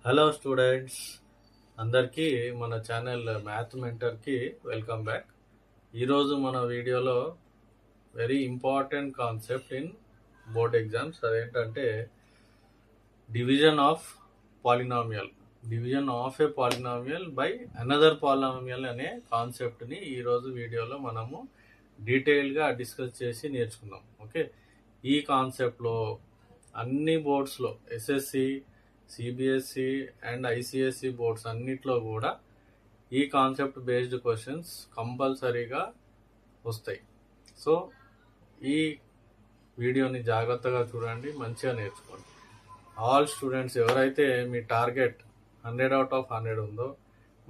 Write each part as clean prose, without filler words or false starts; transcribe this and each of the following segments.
Hello students, అందరికీ మన channel math మెంటర్కి వెల్కమ్ బ్యాక్. ఈరోజు మన వీడియోలో very important concept in board exams, అదేంటంటే division of polynomial. Division of a polynomial by another polynomial అనే కాన్సెప్ట్ని ఈరోజు వీడియోలో మనము డీటెయిల్గా డిస్కస్ చేసి నేర్చుకుందాం. ఓకే, ఈ కాన్సెప్ట్లో అన్ని బోర్డ్స్లో SSC, CBSE and ICSE boards అన్నిట్లో కూడా ఈ కాన్సెప్ట్ బేస్డ్ క్వశ్చన్స్ కంపల్సరీగా వస్తాయి. సో ఈ వీడియోని జాగ్రత్తగా చూడండి, మంచిగా నేర్చుకోండి. ఆల్ స్టూడెంట్స్ ఎవరైతే మీ టార్గెట్ 100 out of 100 ఉందో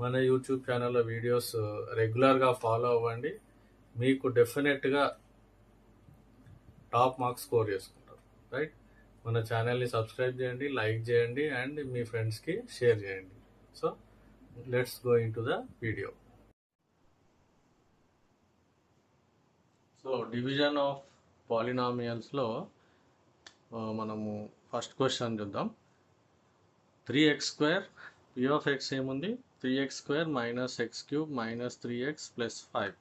మన యూట్యూబ్ ఛానల్లో వీడియోస్ రెగ్యులర్గా ఫాలో అవ్వండి. మీకు డెఫినెట్గా టాప్ మార్క్స్ స్కోర్ చేసుకుంటారు. రైట్, మన ఛానల్ని సబ్స్క్రైబ్ చేయండి, లైక్ చేయండి అండ్ మీ ఫ్రెండ్స్కి షేర్ చేయండి. So let's go into the video. So division of పాలినామియల్స్లో మనము ఫస్ట్ క్వశ్చన్ చూద్దాం. 3x² p of x ఏముంది? 3x² minus x³ minus 3x plus 5.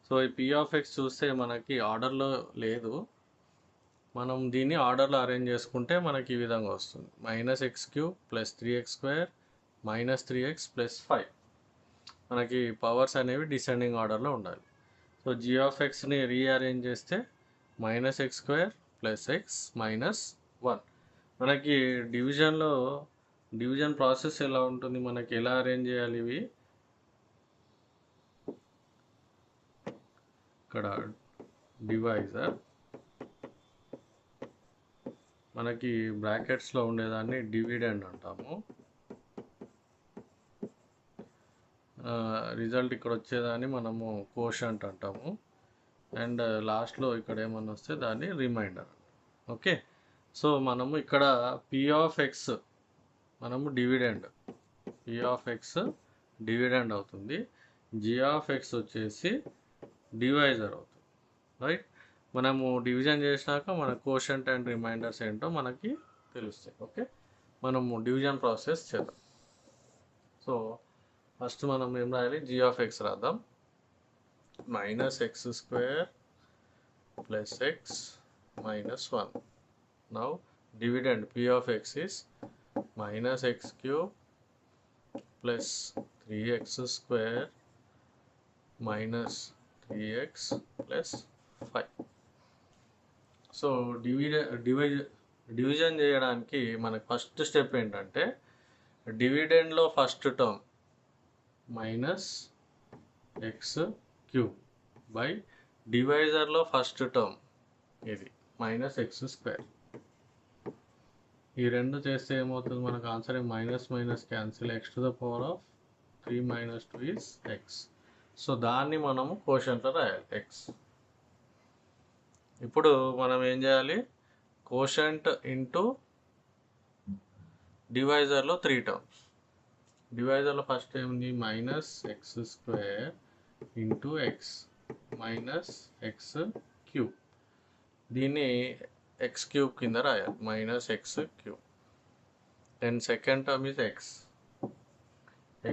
So ఈ p of x చూస్తే మనకి ఆర్డర్లో లేదు. మనం దీన్ని ఆర్డర్లో అరేంజ్ చేసుకుంటే మనకి ఈ విధంగా వస్తుంది. Minus x³ plus 3x² minus 3x plus 5. మనకి పవర్స్ అనేవి డిసెండింగ్ ఆర్డర్లో ఉండాలి. సో g of xని రీఅరేంజ్ చేస్తే minus x² plus x minus 1. మనకి డివిజన్ ప్రాసెస్ ఎలా ఉంటుంది, మనకి ఎలా అరేంజ్ చేయాలి ఇవి? ఇక్కడ డివైజర్, మనకి బ్రాకెట్స్లో ఉండేదాన్ని డివిడెండ్ అంటాము. రిజల్ట్ ఇక్కడ వచ్చేదాన్ని మనము కోషంట్ అంటాము. అండ్ లాస్ట్లో ఇక్కడ ఏమన్నా వస్తే దాన్ని రిమైండర్. ఓకే, సో మనము ఇక్కడ p of x మనము dividend, p of x dividend అవుతుంది, g of x వచ్చేసి డివైజర్ అవుతుంది. రైట్, మనము డివిజన్ చేసినాక మన కోషంట్ అండ్ రిమైండర్స్ ఏంటో మనకి తెలుస్తాయి. ఓకే, మనము డివిజన్ ప్రాసెస్ చేద్దాం. సో ఫస్ట్ మనం ఏం రాయాలి? g of x రాద్దాం. Minus x² plus x minus 1. Now dividend p of x is minus x³ plus 3x² minus 3x plus 5. So division చేయడానికి మనకు ఫస్ట్ స్టెప్ ఏంటంటే డివిడెండ్లో first term minus x³ by డివైజర్లో first term ఇది minus x². ఈ రెండు చేస్తే ఏమవుతుంది? మనకు answer minus minus cancel, x⁴ 3 minus 2 is x. So దాన్ని మనము కోషంట్లో రాయాలి x. ఇప్పుడు మనం ఏం చేయాలి? కోషంట్ ఇంటూ డివైజర్లో 3 టర్మ్స్. డివైజర్లో ఫస్ట్ ఏముంది? Minus x² into x minus x³. దీన్ని x³ కింద రాయాలి, minus x³. Then second term is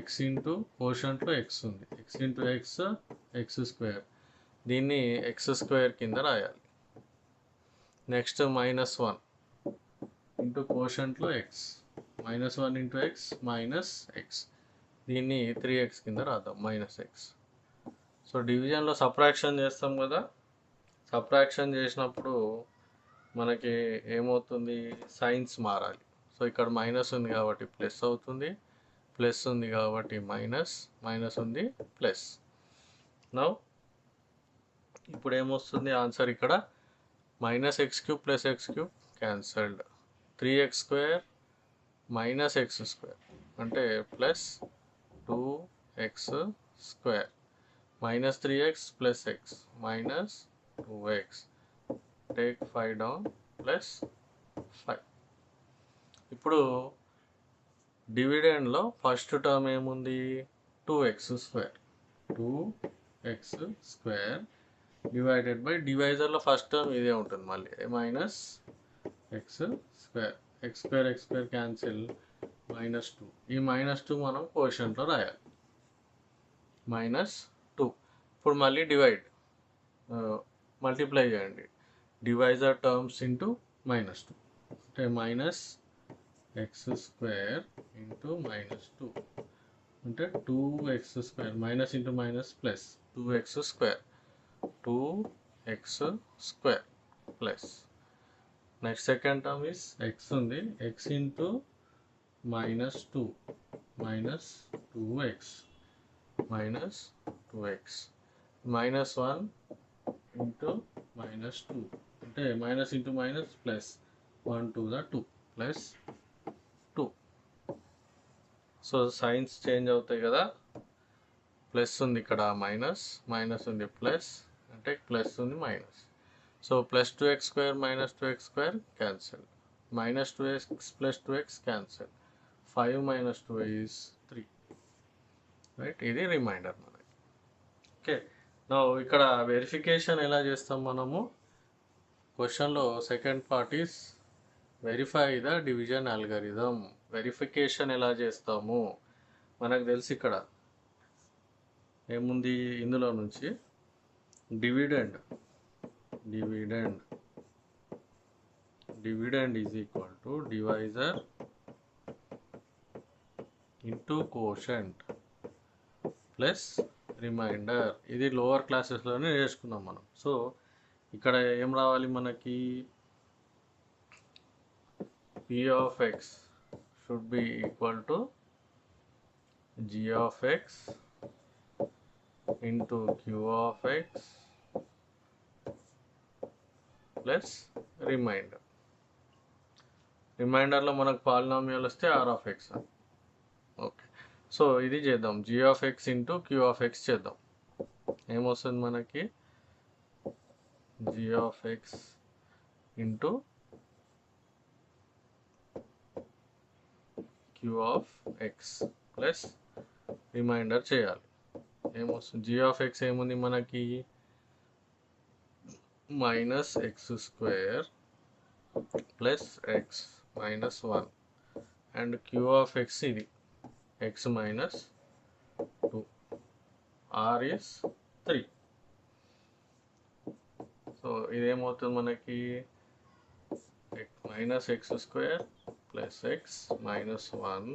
x into కోషంట్లో x ఉంది, x ఇంటూ x² దీన్ని x² కింద రాయాలి. నెక్స్ట్ మైనస్ 1 ఇంటూ కోషంట్లో x, minus 1 into x minus x దీన్ని 3x కింద రాద్దాం, మైనస్ x. సో డివిజన్లో సబ్ట్రాక్షన్ చేస్తాం కదా, సబ్ట్రాక్షన్ చేసినప్పుడు మనకి ఏమవుతుంది? సైన్స్ మారాలి. సో ఇక్కడ మైనస్ ఉంది కాబట్టి ప్లస్ అవుతుంది, ప్లస్ ఉంది కాబట్టి మైనస్, మైనస్ ఉంది ప్లస్. నౌ ఇప్పుడు ఏమొస్తుంది ఆన్సర్? ఇక్కడ minus x³ plus x³ cancelled, 3x² minus x² అంటే plus 2x² minus 3x plus x minus 2x. Take 5 down plus 5. ఇప్పుడు డివిడెండ్లో ఫస్ట్ టర్మ్ ఏముంది? 2x² డివైడెడ్ బై డివైజర్లో ఫస్ట్ టర్మ్ ఇదే ఉంటుంది, మళ్ళీ మైనస్ x². x² cancel, -2. ఈ -2 మనం కోషంట్లో రాయాలి. -2. ఇప్పుడు మళ్ళీ డివైడ్ మల్టిప్లై చేయండి. డివైజర్ టర్మ్స్ ఇంటూ -2 అంటే -x² ఇంటూ -2 అంటే 2x². Minus into minus plus 2x². 2x² plus next second term is x ఉంది. x ఇంటూ -2 -2x -1 ఇంటూ -2 అంటే minus into minus plus 1 2 2 plus 2. So signs change అవుతాయి కదా. Plus ఉంది ఇక్కడ, minus ఉంది, plus అంటే ప్లస్ ఉంది minus. So +2x² -2x² cancel. -2x + 2x cancel. 5 - 2 is 3. Right, ఇది రిమైండర్ మనకి. ఓకే, నా ఇక్కడ వెరిఫికేషన్ ఎలా చేస్తాం మనము? క్వశ్చన్లో second part is verify the division algorithm. Verification ఎలా చేస్తాము మనకు తెలుసు. ఇక్కడ ఏముంది ఇందులో నుంచి? Dividend is equal to divisor into quotient plus remainder. ఇది లోవర్ క్లాసెస్లోనే నేర్చుకున్నాం మనం. సో ఇక్కడ ఏం రావాలి మనకి? p of x should be equal to g of x into q of x plus remainder. రిమైండర్లో మనకు పాలినామియల్ వస్తే r of x. Okay, so ఇది చేద్దాం. g of x into q of x చేద్దాం. ఏమొస్తుంది మనకి? g of x into q of x plus remainder చేయాలి. ఏమొస్తుంది? g of x ఏముంది మనకి? -x² plus x -1 and q of x ఇది x -2, r is 3. సో ఇదేమవుతుంది మనకి? -x² plus x -1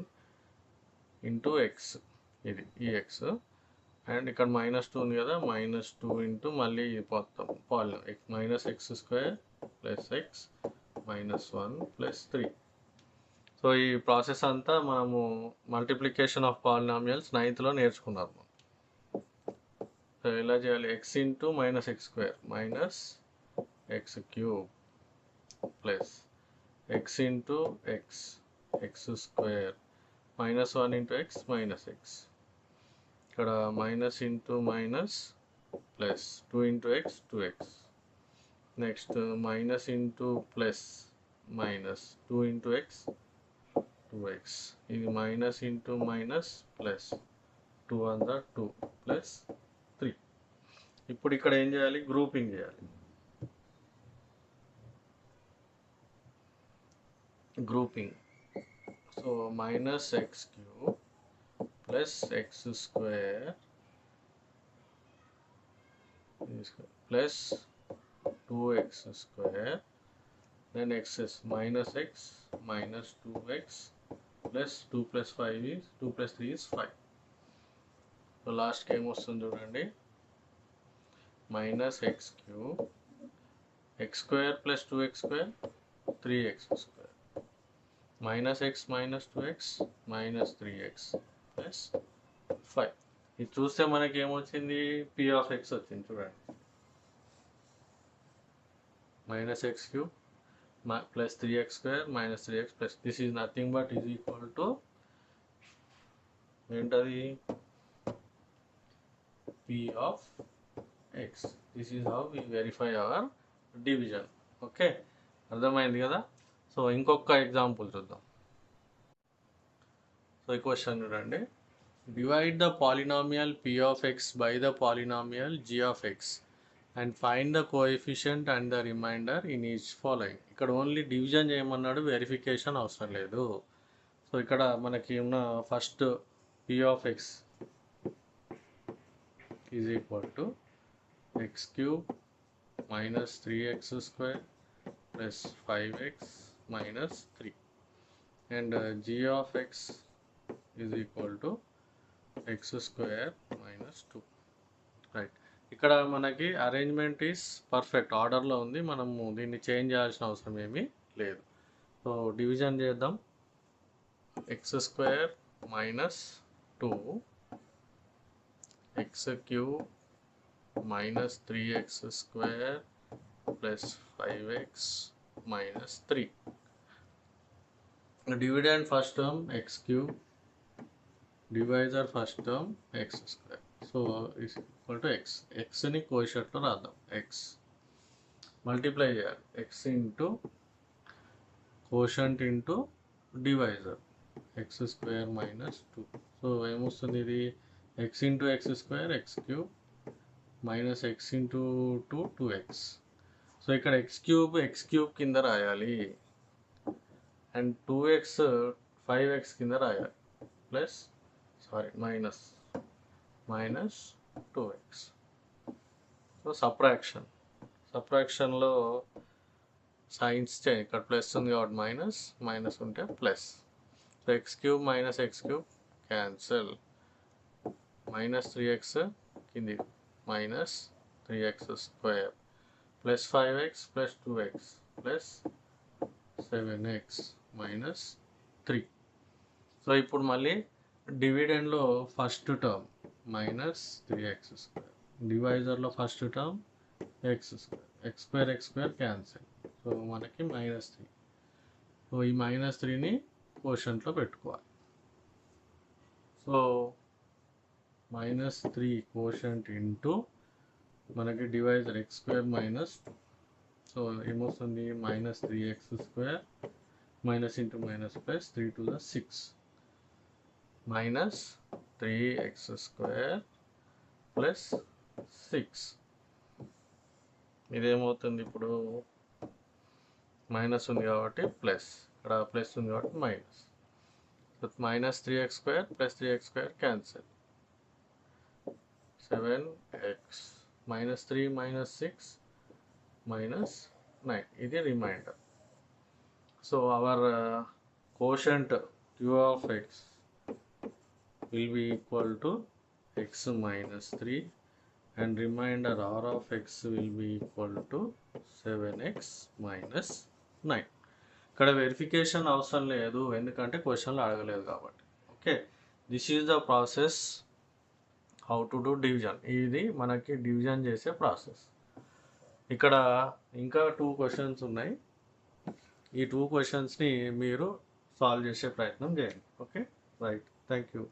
into x, ఇది ఈ x. అండ్ ఇక్కడ -2 ఉంది కదా, -2 ఇంటూ మళ్ళీ మొత్తం -x² plus x -1 plus 3. So ఈ ప్రాసెస్ అంతా మనము మల్టిప్లికేషన్ ఆఫ్ పాలినామియల్స్ 9th లో నేర్చుకున్నాము. సో ఎలా చేయాలి? x into -x² -x³ plus x into x² -1 into x -x. ఇక్కడ minus into minus plus 2 into x 2x. Next minus into plus minus 2 into x 2x. ఇది minus into minus plus 2 1 2 plus 3. ఇప్పుడు ఇక్కడ ఏం చేయాలి? Grouping చేయాలి. Grouping. So -x³ plus x² plus 2x² then x is -x -2x plus 2 plus 5 is 2 plus 3 is 5. So లాస్ట్కి ఏమొస్తుంది చూడండి? -x³ x² plus 2x² 3x². -x -2x -3x plus 5. ఇది చూస్తే మనకి ఏమొచ్చింది? p of x వచ్చింది చూడండి. -x³ plus 3x² -3x plus this is nothing but is equal to ఏంటది? p of x. This is how we verify our division. Okay, అర్థమైంది కదా? So ఇంకొక ఎగ్జాంపుల్ చూద్దాం. సో ఈ క్వశ్చన్ చూడండి. Divide the polynomial p of x by the polynomial g of x and find the coefficient and the remainder in each following. ఇక్కడ only division చేయమన్నాడు, verification అవసరం లేదు. సో ఇక్కడ మనకి ఉన్న first p of x is equal to x cube minus 3x square plus 5x minus 3 and g of x is equal to x square minus 2. Right, ఇక్కడ మనకి arrangement is perfect, ఆర్డర్లో ఉంది. మనము దీన్ని చేంజ్ చేయాల్సిన అవసరం ఏమీ లేదు. సో డివిజన్ చేద్దాం. X square minus 2 x cube minus 3x square plus 5x minus 3. Dividend first term x cube, divisor first term x square. So is equal to x. ఎక్స్ని కోషెంట్లో రాద్దాం. ఎక్స్ మల్టిప్లై చేయాలి. X into quotient into divisor x square minus 2. So ఏమొస్తుంది ఇది? X into x square x cube minus x into 2 2x. So ఇక్కడ x cube కింద రాయాలి and 2x 5x కింద రాయాలి ప్లస్ మైనస్ 2x. సో సబ్ట్రాక్షన్లో signs change. ఇక్కడ plus ఉంది కాబట్టి మైనస్ ఉంటే plus. So x cube minus x cube cancel. Minus 3x కింది minus 3x square plus 5x plus 2x plus 7x minus 3. So ఇప్పుడు మళ్ళీ డివిడెండ్లో first term minus 3x square, డివైజర్లో first term x square cancel. So మనకి -3. So ఈ -3ని కోషెంట్లో పెట్టుకోవాలి. సో -3 కోషెంట్ ఇంటూ మనకి divisor x square minus 2. So ఏమొస్తుంది? -3x square minus into minus plus 3 to the 6 minus 3x square plus 6. ఇదేమవుతుంది? ఇప్పుడు మైనస్ ఉంది కాబట్టి ప్లస్, ఇక్కడ ప్లస్ ఉంది కాబట్టి minus. Minus 3x square plus 3x square cancel. 7x minus 3 minus 6 minus 9. ఇది remainder. So our quotient q of x will be equal to x minus 3 and remainder r of x will be equal to 7x minus 9. ఇక్కడ verification అవసరం లేదు, ఎందుకంటే క్వశ్చన్లో అడగలేదు కాబట్టి. Okay, this is the process how to do division. ఇది మనకి division చేసే ప్రాసెస్. ఇక్కడ ఇంకా 2 క్వశ్చన్స్ ఉన్నాయి. ఈ 2 క్వశ్చన్స్ని మీరు సాల్వ్ చేసే ప్రయత్నం చేయండి. Okay, right, thank you.